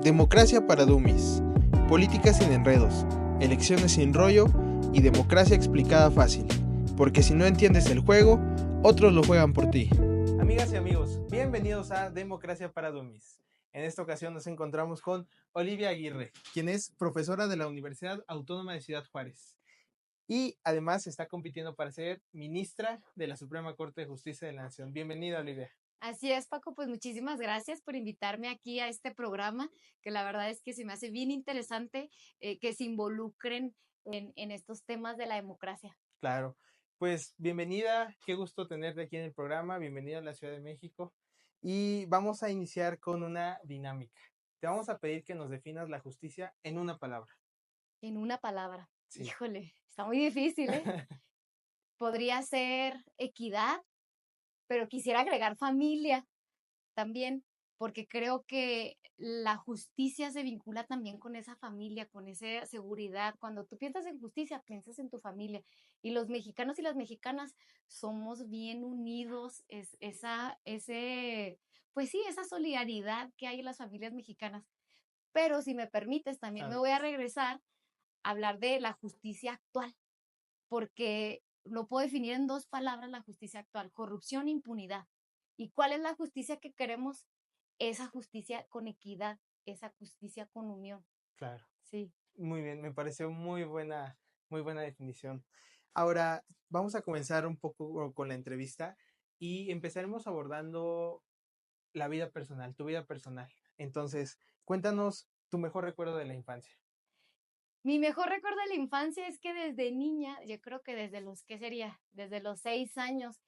Democracia para Dummies, política sin enredos, elecciones sin rollo y democracia explicada fácil, porque si no entiendes el juego, otros lo juegan por ti. Amigas y amigos, bienvenidos a Democracia para Dummies. En esta ocasión nos encontramos con Olivia Aguirre, quien es profesora de la Universidad Autónoma de Ciudad Juárez. Y además está compitiendo para ser ministra de la Suprema Corte de Justicia de la Nación. Bienvenida, Olivia. Así es, Paco, pues muchísimas gracias por invitarme aquí a este programa, que la verdad es que se me hace bien interesante que se involucren en estos temas de la democracia. Claro, pues bienvenida, qué gusto tenerte aquí en el programa, bienvenida a la Ciudad de México. Y vamos a iniciar con una dinámica. Te vamos a pedir que nos definas la justicia en una palabra. En una palabra. Sí. Híjole, está muy difícil, ¿eh? Podría ser equidad, pero quisiera agregar familia también, porque creo que la justicia se vincula también con esa familia, con esa seguridad. Cuando tú piensas en justicia, piensas en tu familia. Y los mexicanos y las mexicanas somos bien unidos, pues sí, esa solidaridad que hay en las familias mexicanas. Pero si me permites, también me voy a regresar a hablar de la justicia actual, porque no puedo definir en dos palabras la justicia actual: corrupción e impunidad. ¿Y cuál es la justicia que queremos? Esa justicia con equidad, esa justicia con unión. Claro. Sí. Muy bien, me pareció muy buena definición. Ahora vamos a comenzar un poco con la entrevista y empezaremos abordando la vida personal, tu vida personal. Entonces, cuéntanos tu mejor recuerdo de la infancia. Mi mejor recuerdo de la infancia es que desde niña, yo creo que desde los, ¿qué sería? Desde los 6 años,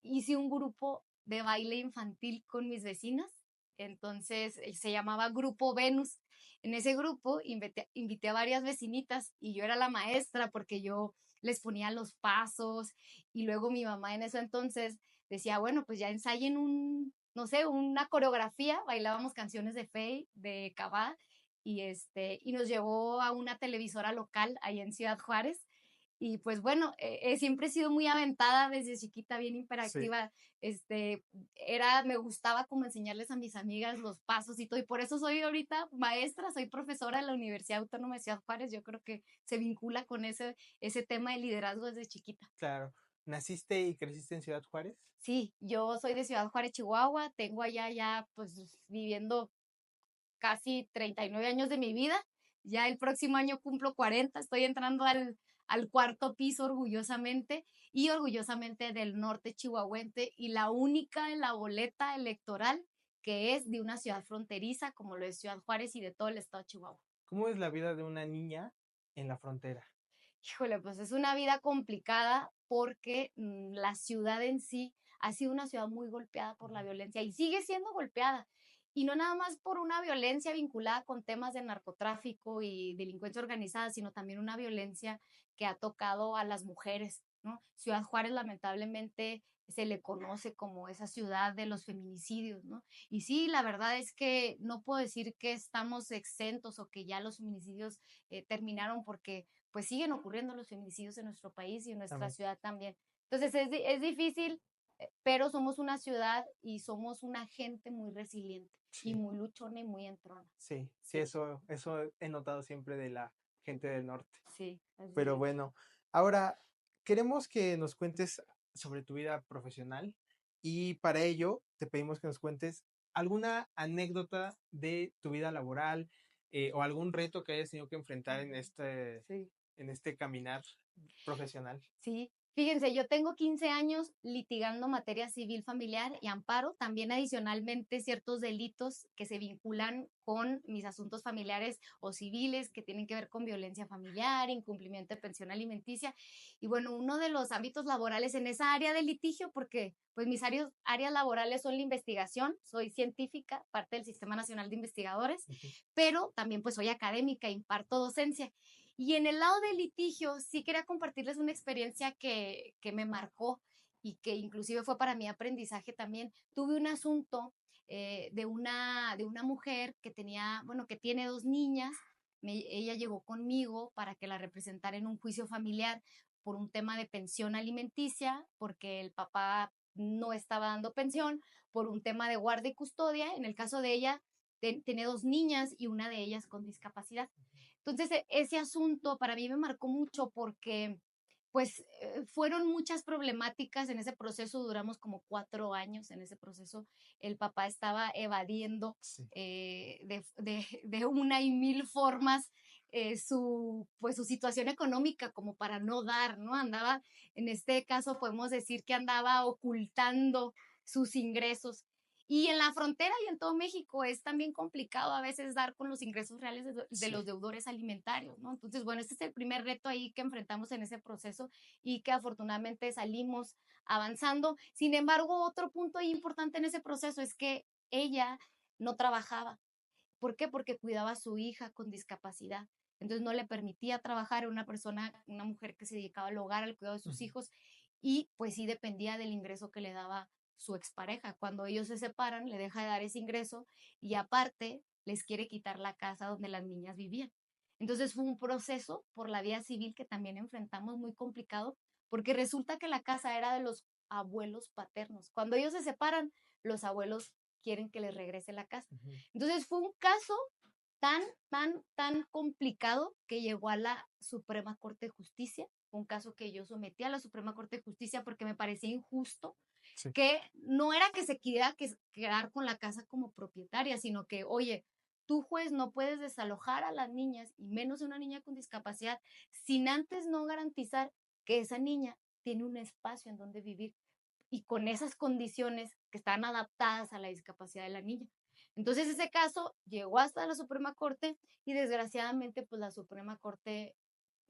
hice un grupo de baile infantil con mis vecinas. Entonces se llamaba Grupo Venus. En ese grupo invité a varias vecinitas y yo era la maestra porque yo les ponía los pasos, y luego mi mamá en eso entonces decía, bueno, pues ya ensayen no sé, una coreografía. Bailábamos canciones de Faye, de Cabá, y nos llevó a una televisora local ahí en Ciudad Juárez. Y pues bueno, siempre he sido muy aventada desde chiquita, bien hiperactiva. Sí. Me gustaba como enseñarles a mis amigas los pasos y todo, y por eso soy ahorita maestra, soy profesora de la Universidad Autónoma de Ciudad Juárez. Yo creo que se vincula con ese tema de liderazgo desde chiquita. Claro. ¿Naciste y creciste en Ciudad Juárez? Sí, yo soy de Ciudad Juárez, Chihuahua. Tengo allá ya pues viviendo casi 39 años de mi vida. Ya el próximo año cumplo 40, estoy entrando al cuarto piso orgullosamente, y orgullosamente del norte chihuahuense, y la única en la boleta electoral que es de una ciudad fronteriza como lo es Ciudad Juárez y de todo el estado de Chihuahua. ¿Cómo es la vida de una niña en la frontera? Híjole, pues es una vida complicada porque la ciudad en sí ha sido una ciudad muy golpeada por la violencia y sigue siendo golpeada. Y no nada más por una violencia vinculada con temas de narcotráfico y delincuencia organizada, sino también una violencia que ha tocado a las mujeres, ¿no? Ciudad Juárez lamentablemente se le conoce como esa ciudad de los feminicidios, ¿no? Y sí, la verdad es que no puedo decir que estamos exentos o que ya los feminicidios terminaron, porque pues siguen ocurriendo los feminicidios en nuestro país y en nuestra ciudad también. Entonces es difícil, pero somos una ciudad y somos una gente muy resiliente, sí, y muy luchona y muy entrona. Sí, sí, eso he notado siempre de la gente del norte. Sí. Pero bueno, ahora queremos que nos cuentes sobre tu vida profesional, y para ello te pedimos que nos cuentes alguna anécdota de tu vida laboral, o algún reto que hayas tenido que enfrentar Sí. en este caminar profesional. Sí, fíjense, yo tengo 15 años litigando materia civil, familiar y amparo, también adicionalmente ciertos delitos que se vinculan con mis asuntos familiares o civiles que tienen que ver con violencia familiar, incumplimiento de pensión alimenticia. Y bueno, uno de los ámbitos laborales en esa área de litigio, porque pues mis áreas laborales son la investigación, soy científica, parte del Sistema Nacional de Investigadores, pero también pues soy académica, imparto docencia. Y en el lado del litigio, sí quería compartirles una experiencia que me marcó y que inclusive fue para mi aprendizaje también. Tuve un asunto de una mujer que tenía, bueno, que tiene dos niñas. Ella llegó conmigo para que la representara en un juicio familiar por un tema de pensión alimenticia, porque el papá no estaba dando pensión, por un tema de guardia y custodia. En el caso de ella, Tiene 2 niñas y una de ellas con discapacidad. Entonces, ese asunto para mí me marcó mucho porque, pues, fueron muchas problemáticas en ese proceso, duramos como 4 años en ese proceso. El papá estaba evadiendo Sí. de una y mil formas pues, su situación económica como para no dar, ¿no? Andaba, en este caso podemos decir que andaba ocultando sus ingresos. Y en la frontera y en todo México es también complicado a veces dar con los ingresos reales de los Sí. deudores alimentarios, ¿no? Entonces, bueno, este es el primer reto ahí que enfrentamos en ese proceso y que afortunadamente salimos avanzando. Sin embargo, otro punto ahí importante en ese proceso es que ella no trabajaba. ¿Por qué? Porque cuidaba a su hija con discapacidad. Entonces no le permitía trabajar, era una persona, una mujer que se dedicaba al hogar, al cuidado de sus hijos, y pues sí dependía del ingreso que le daba su expareja. Cuando ellos se separan, le deja de dar ese ingreso y aparte les quiere quitar la casa donde las niñas vivían. Entonces fue un proceso por la vía civil que también enfrentamos muy complicado, porque resulta que la casa era de los abuelos paternos. Cuando ellos se separan, los abuelos quieren que les regrese la casa. Entonces fue un caso tan complicado que llegó a la Suprema Corte de Justicia, un caso que yo sometí a la Suprema Corte de Justicia porque me parecía injusto, Sí. que no era que se quiera quedar con la casa como propietaria, sino que, oye, tú juez no puedes desalojar a las niñas, y menos a una niña con discapacidad, sin antes no garantizar que esa niña tiene un espacio en donde vivir y con esas condiciones que están adaptadas a la discapacidad de la niña. Entonces ese caso llegó hasta la Suprema Corte y desgraciadamente pues la Suprema Corte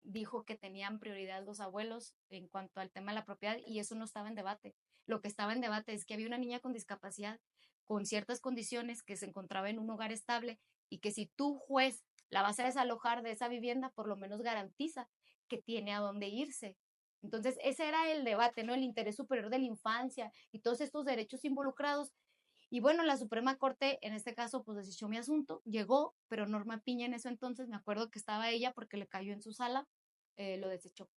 dijo que tenían prioridad los abuelos en cuanto al tema de la propiedad y eso no estaba en debate. Lo que estaba en debate es que había una niña con discapacidad con ciertas condiciones que se encontraba en un hogar estable y que si tú juez la vas a desalojar de esa vivienda, por lo menos garantiza que tiene a dónde irse. Entonces, ese era el debate, ¿no? El interés superior de la infancia y todos estos derechos involucrados. Y bueno, la Suprema Corte, en este caso, pues desechó mi asunto, llegó, pero Norma Piña en eso entonces, me acuerdo que estaba ella porque le cayó en su sala, lo desechó.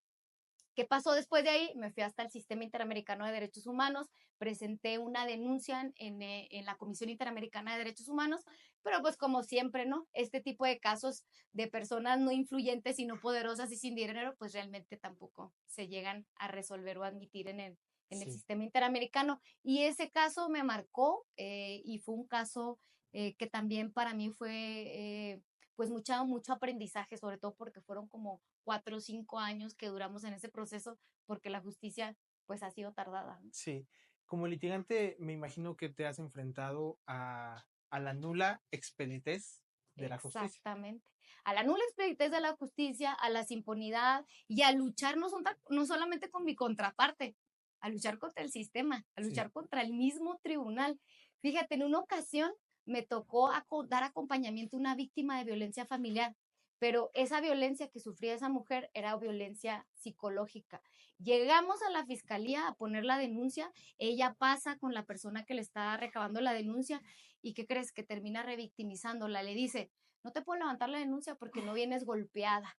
¿Qué pasó después de ahí? Me fui hasta el Sistema Interamericano de Derechos Humanos, presenté una denuncia en la Comisión Interamericana de Derechos Humanos, pero pues como siempre, ¿no? Este tipo de casos de personas no influyentes y no poderosas y sin dinero, pues realmente tampoco se llegan a resolver o admitir en el Sí. Sistema Interamericano. Y ese caso me marcó y fue un caso que también para mí fue pues mucho aprendizaje, sobre todo porque fueron como 4 o 5 años que duramos en ese proceso porque la justicia pues ha sido tardada, ¿no? Sí, como litigante me imagino que te has enfrentado a la nula expeditez de la justicia. Exactamente. A la nula expeditez de la justicia, a la impunidad y a luchar no solamente con mi contraparte, a luchar contra el sistema, a Sí. luchar contra el mismo tribunal. Fíjate, en una ocasión me tocó dar acompañamiento a una víctima de violencia familiar, pero esa violencia que sufría esa mujer era violencia psicológica. Llegamos a la fiscalía a poner la denuncia, ella pasa con la persona que le está recabando la denuncia y ¿qué crees? Que termina revictimizándola. Le dice, no te puedo levantar la denuncia porque no vienes golpeada.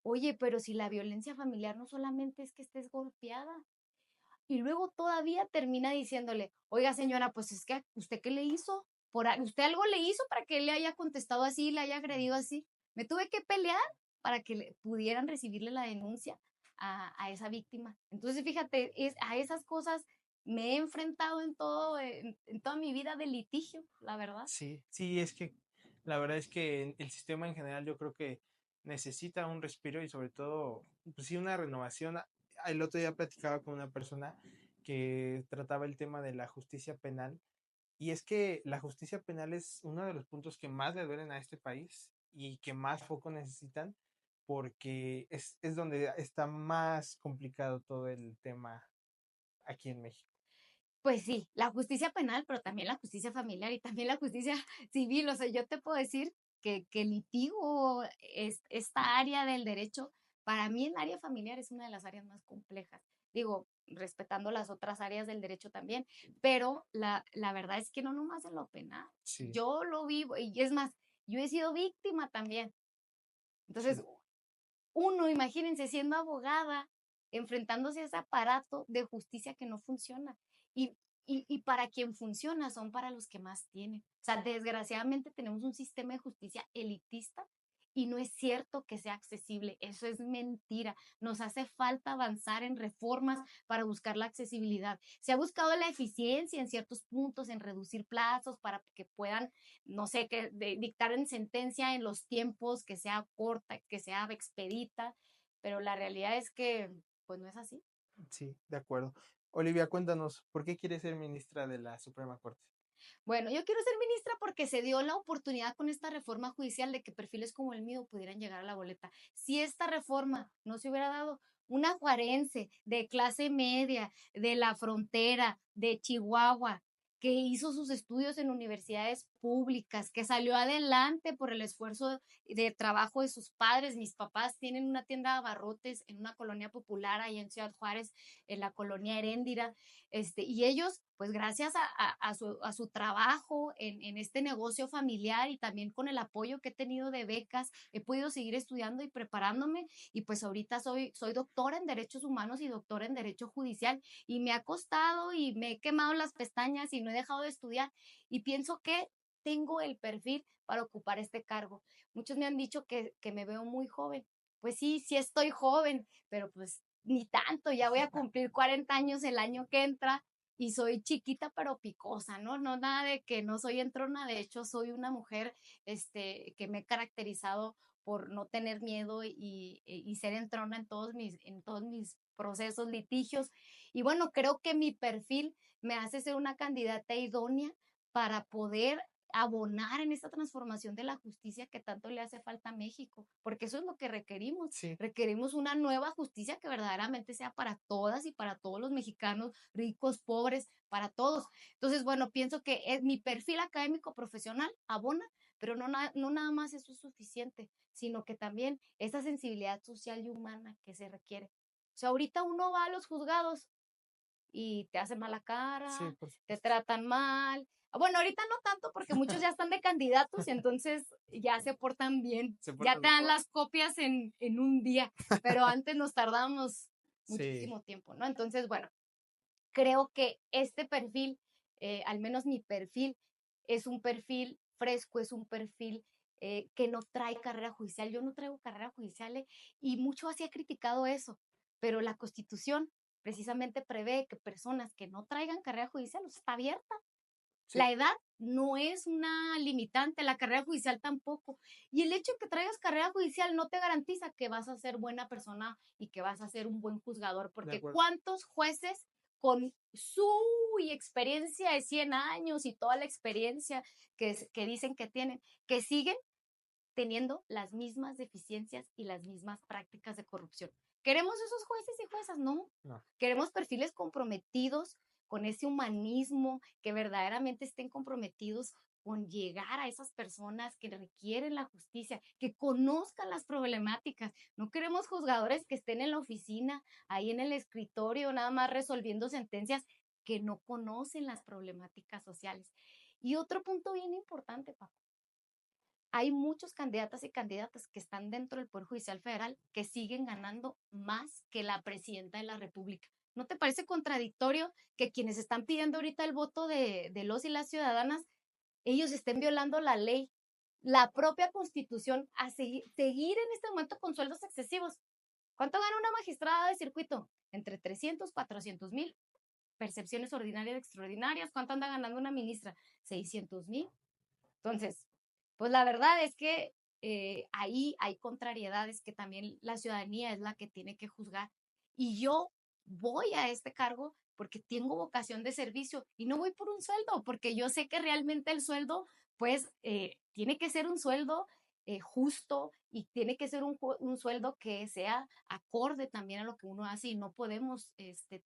Oye, pero si la violencia familiar no solamente es que estés golpeada. Y luego todavía termina diciéndole, oiga señora, pues es que usted qué le hizo, usted algo le hizo para que él le haya contestado así, le haya agredido así. Me tuve que pelear para que pudieran recibirle la denuncia a esa víctima. Entonces, fíjate, a esas cosas me he enfrentado en toda mi vida de litigio, la verdad. Sí, sí, es que la verdad es que el sistema en general yo creo que necesita un respiro y sobre todo, pues sí, una renovación. El otro día platicaba con una persona que trataba el tema de la justicia penal y es que la justicia penal es uno de los puntos que más le duelen a este país y que más foco necesitan porque es donde está más complicado todo el tema aquí en México. Pues sí, la justicia penal, pero también la justicia familiar y también la justicia civil. O sea, yo te puedo decir que litigo esta área del derecho, para mí el área familiar es una de las áreas más complejas. Digo, respetando las otras áreas del derecho también, pero la verdad es que no nomás en lo penal. Sí, Yo lo vivo y es más, yo he sido víctima también. sí, Entonces, uno, imagínense, siendo abogada, enfrentándose a ese aparato de justicia que no funciona. Y y para quien funciona son para los que más tienen. O sea, desgraciadamente tenemos un sistema de justicia elitista y no es cierto que sea accesible. Eso es mentira. Nos hace falta avanzar en reformas para buscar la accesibilidad. Se ha buscado la eficiencia en ciertos puntos, en reducir plazos para que puedan, no sé, dictar en sentencia en los tiempos, que sea corta, que sea expedita, pero la realidad es que pues no es así. Sí, de acuerdo. Olivia, cuéntanos, ¿por qué quieres ser ministra de la Suprema Corte? Bueno, yo quiero ser ministra porque se dio la oportunidad con esta reforma judicial de que perfiles como el mío pudieran llegar a la boleta. Si esta reforma no se hubiera dado, una juarense de clase media, de la frontera, de Chihuahua, que hizo sus estudios en universidades públicas, que salió adelante por el esfuerzo de trabajo de sus padres. Mis papás tienen una tienda de abarrotes en una colonia popular ahí en Ciudad Juárez, en la colonia Heréndira, y ellos, pues gracias a su trabajo en este negocio familiar y también con el apoyo que he tenido de becas, he podido seguir estudiando y preparándome y pues ahorita soy doctora en Derechos Humanos y doctora en Derecho Judicial y me ha costado y me he quemado las pestañas y no he dejado de estudiar y pienso que tengo el perfil para ocupar este cargo. Muchos me han dicho que me veo muy joven. Pues sí, sí estoy joven, pero pues ni tanto, ya voy a cumplir 40 años el año que entra y soy chiquita pero picosa, ¿no? No nada de que no soy entrona, de hecho soy una mujer que me he caracterizado por no tener miedo y ser entrona en todos mis procesos, litigios. Y bueno, creo que mi perfil me hace ser una candidata idónea para poder abonar en esta transformación de la justicia que tanto le hace falta a México, porque eso es lo que requerimos. Sí. Requerimos una nueva justicia que verdaderamente sea para todas y para todos los mexicanos, ricos, pobres, para todos. Entonces, bueno, pienso que mi perfil académico profesional abona, pero no nada más eso es suficiente, sino que también esa sensibilidad social y humana que se requiere. O sea, ahorita uno va a los juzgados y te hacen mala cara, Sí, por te supuesto. tratan mal. Bueno, ahorita no tanto porque muchos ya están de candidatos y entonces ya se portan bien, Se ya portan te dan mejor. las copias en un día, pero antes nos tardamos Sí, muchísimo tiempo, ¿no? Entonces, bueno, creo que este perfil, al menos mi perfil, es un perfil fresco, es un perfil que no trae carrera judicial. Yo no traigo carrera judicial y mucho así ha criticado eso, pero la Constitución precisamente prevé que personas que no traigan carrera judicial está abierta. sí, La edad no es una limitante, la carrera judicial tampoco. Y el hecho de que traigas carrera judicial no te garantiza que vas a ser buena persona y que vas a ser un buen juzgador, de porque acuerdo. ¿cuántos jueces con su experiencia de 100 años y toda la experiencia que dicen que tienen, que siguen teniendo las mismas deficiencias y las mismas prácticas de corrupción? ¿Queremos esos jueces y juezas? No. No. Queremos perfiles comprometidos con ese humanismo, que verdaderamente estén comprometidos con llegar a esas personas que requieren la justicia, que conozcan las problemáticas. No queremos juzgadores que estén en la oficina, ahí en el escritorio, nada más resolviendo sentencias que no conocen las problemáticas sociales. Y otro punto bien importante, Paco, hay muchos candidatas y candidatas que están dentro del Poder Judicial Federal que siguen ganando más que la presidenta de la República. ¿No te parece contradictorio que quienes están pidiendo ahorita el voto de los y las ciudadanas, ellos estén violando la ley, la propia Constitución, a seguir en este momento con sueldos excesivos? ¿Cuánto gana una magistrada de circuito? Entre 300, 400,000, percepciones ordinarias, extraordinarias. ¿Cuánto anda ganando una ministra? 600,000. Entonces, pues la verdad es que ahí hay contrariedades que también la ciudadanía es la que tiene que juzgar. Y yo voy a este cargo porque tengo vocación de servicio y no voy por un sueldo, porque yo sé que realmente el sueldo, pues, tiene que ser un sueldo justo y tiene que ser un sueldo que sea acorde también a lo que uno hace y no podemos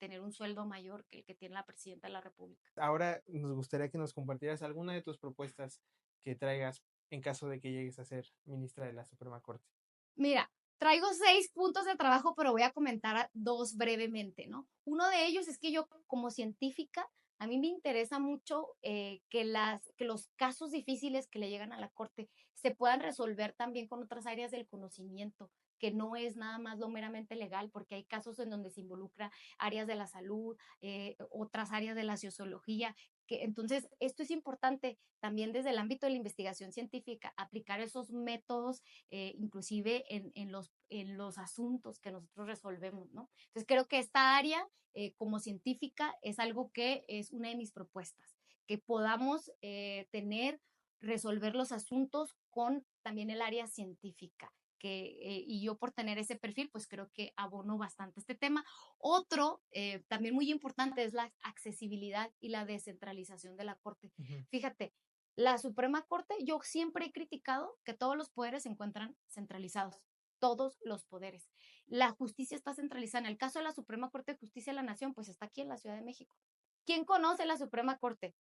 tener un sueldo mayor que el que tiene la presidenta de la República. Ahora nos gustaría que nos compartieras alguna de tus propuestas que traigas en caso de que llegues a ser ministra de la Suprema Corte. Mira, traigo 6 puntos de trabajo, pero voy a comentar 2 brevemente, ¿no? Uno de ellos es que yo como científica A mí me interesa mucho que los casos difíciles que le llegan a la corte se puedan resolver también con otras áreas del conocimiento, que no es nada más lo meramente legal, porque hay casos en donde se involucra áreas de la salud, otras áreas de la sociología. Entonces, esto es importante también desde el ámbito de la investigación científica, aplicar esos métodos, inclusive en los asuntos que nosotros resolvemos, ¿no? Entonces, creo que esta área como científica es algo que es una de mis propuestas, que podamos resolver los asuntos con también el área científica. Y yo por tener ese perfil, pues creo que abono bastante este tema. Otro, también muy importante, es la accesibilidad y la descentralización de la Corte. Fíjate, la Suprema Corte, yo siempre he criticado que todos los poderes se encuentran centralizados, todos los poderes. La justicia está centralizada. En el caso de la Suprema Corte de Justicia de la Nación, pues está aquí en la Ciudad de México. ¿Quién conoce la Suprema Corte?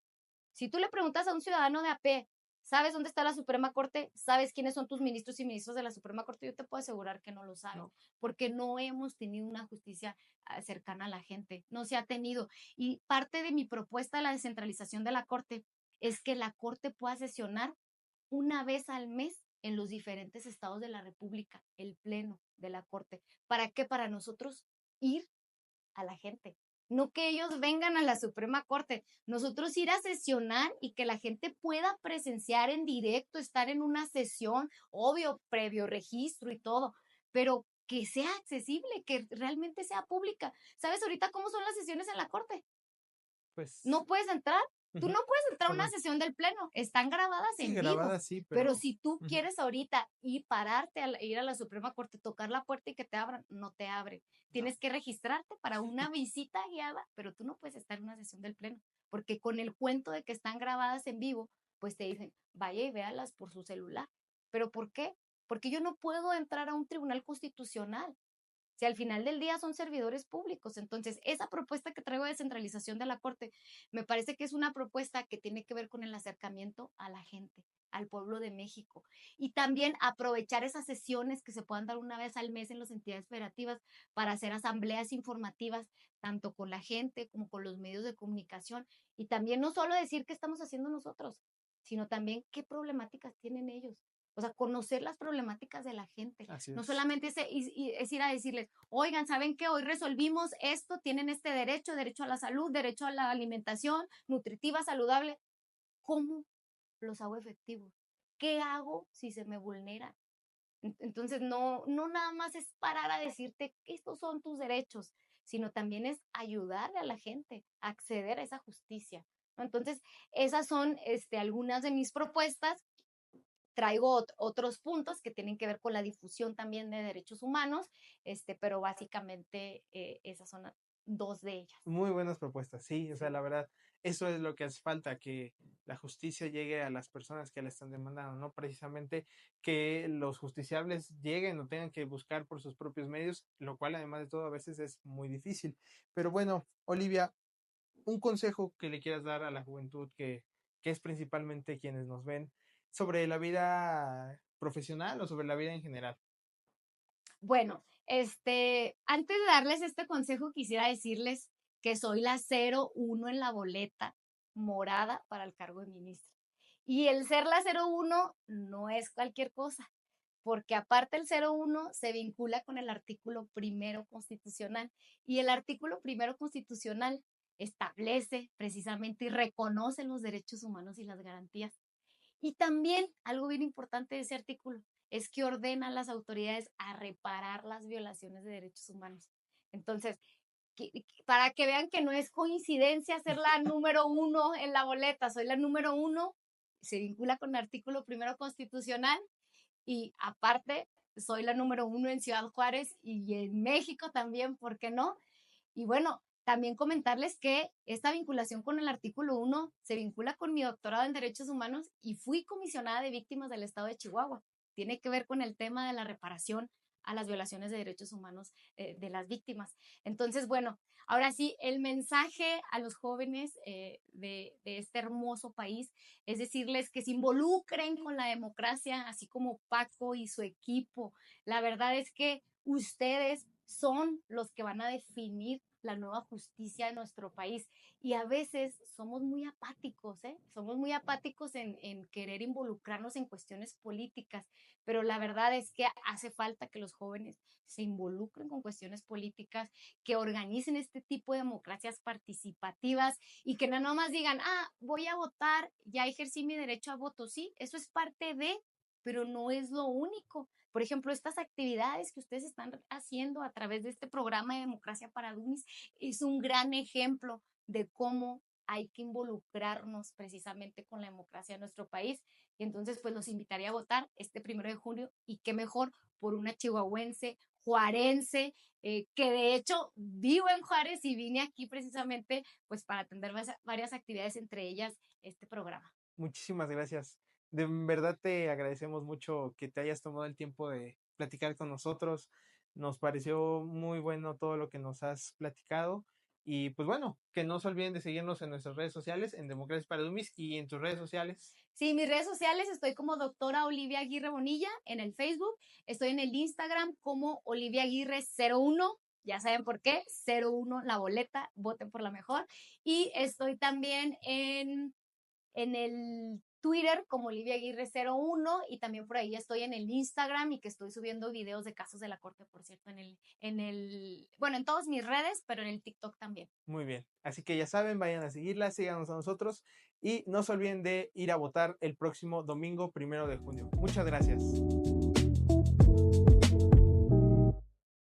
Si tú le preguntas a un ciudadano de AP, ¿sabes dónde está la Suprema Corte? ¿Sabes quiénes son tus ministros y ministros de la Suprema Corte? Yo te puedo asegurar que no lo saben, no, porque no hemos tenido una justicia cercana a la gente, no se ha tenido. Y parte de mi propuesta de la descentralización de la Corte es que la Corte pueda sesionar una vez al mes en los diferentes estados de la República, el pleno de la Corte. ¿Para qué? Para nosotros ir a la gente. No que ellos vengan a la Suprema Corte, nosotros ir a sesionar y que la gente pueda presenciar en directo, estar en una sesión, obvio, previo registro y todo, pero que sea accesible, que realmente sea pública. ¿Sabes ahorita cómo son las sesiones en la Corte? Pues no puedes entrar. Tú no puedes entrar a una sesión del pleno, están grabadas sí, en grabadas, vivo. sí, pero si tú quieres ahorita y pararte ir a la Suprema Corte, tocar la puerta y que te abran, no te abren. Tienes que registrarte para una visita guiada, pero tú no puedes estar en una sesión del pleno, porque con el cuento de que están grabadas en vivo, pues te dicen, vaya y véalas por su celular. ¿Pero por qué? Porque yo no puedo entrar a un tribunal constitucional si al final del día son servidores públicos. Entonces, esa propuesta que traigo de centralización de la Corte, me parece que es una propuesta que tiene que ver con el acercamiento a la gente, al pueblo de México. Y también aprovechar esas sesiones que se puedan dar una vez al mes en las entidades federativas para hacer asambleas informativas, tanto con la gente como con los medios de comunicación. Y también no solo decir qué estamos haciendo nosotros, sino también qué problemáticas tienen ellos. O sea, conocer las problemáticas de la gente. No solamente es ir a decirles, oigan, ¿saben qué? Hoy resolvimos esto, tienen este derecho, derecho a la salud, derecho a la alimentación nutritiva, saludable. ¿Cómo los hago efectivos? ¿Qué hago si se me vulnera? Entonces, no nada más es parar a decirte que estos son tus derechos, sino también es ayudarle a la gente a acceder a esa justicia, ¿no? Entonces, esas son algunas de mis propuestas. Traigo otros puntos que tienen que ver con la difusión también de derechos humanos, pero básicamente esas son dos de ellas. Muy buenas propuestas, sí, o sea, la verdad, eso es lo que hace falta, que la justicia llegue a las personas que la están demandando, no precisamente que los justiciables lleguen o tengan que buscar por sus propios medios, lo cual además de todo a veces es muy difícil. Pero bueno, Olivia, un consejo que le quieras dar a la juventud que es principalmente quienes nos ven sobre la vida profesional o sobre la vida en general. Bueno, antes de darles este consejo, quisiera decirles que soy la 01 en la boleta morada para el cargo de ministra. Y el ser la 01 no es cualquier cosa, porque aparte el 01 se vincula con el artículo primero constitucional, y el artículo primero constitucional establece precisamente y reconoce los derechos humanos y las garantías. Y también algo bien importante de ese artículo es que ordena a las autoridades a reparar las violaciones de derechos humanos. Entonces, para que vean que no es coincidencia ser la número 1 en la boleta, soy la número 1, se vincula con el artículo primero constitucional, y aparte soy la número 1 en Ciudad Juárez y en México también, ¿por qué no? Y bueno, también comentarles que esta vinculación con el artículo 1 se vincula con mi doctorado en Derechos Humanos y fui comisionada de víctimas del estado de Chihuahua. Tiene que ver con el tema de la reparación a las violaciones de derechos humanos de las víctimas. Entonces, bueno, ahora sí, el mensaje a los jóvenes de este hermoso país es decirles que se involucren con la democracia, así como Paco y su equipo. La verdad es que ustedes son los que van a definir la nueva justicia de nuestro país. Y a veces somos muy apáticos, ¿eh? Somos muy apáticos en querer involucrarnos en cuestiones políticas, pero la verdad es que hace falta que los jóvenes se involucren con cuestiones políticas, que organicen este tipo de democracias participativas y que no nomás digan, voy a votar, ya ejercí mi derecho a voto. Sí, eso es parte de, pero no es lo único. Por ejemplo, estas actividades que ustedes están haciendo a través de este programa de Democracia para Dummies es un gran ejemplo de cómo hay que involucrarnos precisamente con la democracia de nuestro país. Y entonces, pues los invitaría a votar este 1 de junio y qué mejor por una chihuahuense, juarense, que de hecho vivo en Juárez y vine aquí precisamente pues para atender varias actividades, entre ellas este programa. Muchísimas gracias. De verdad te agradecemos mucho que te hayas tomado el tiempo de platicar con nosotros. Nos pareció muy bueno todo lo que nos has platicado. Y pues bueno, que no se olviden de seguirnos en nuestras redes sociales, en Democracia para Dummies, y en tus redes sociales. Sí, mis redes sociales estoy como doctora Olivia Aguirre Bonilla en el Facebook, estoy en el Instagram como Olivia Aguirre 01, ya saben por qué, 01 la boleta, voten por la mejor, y estoy también en el Twitter como Olivia Aguirre 01 y también por ahí estoy en el Instagram y que estoy subiendo videos de casos de la corte, por cierto, bueno, en todas mis redes, pero en el TikTok también. Muy bien, así que ya saben, vayan a seguirla, síganos a nosotros y no se olviden de ir a votar el próximo domingo 1 de junio. Muchas gracias.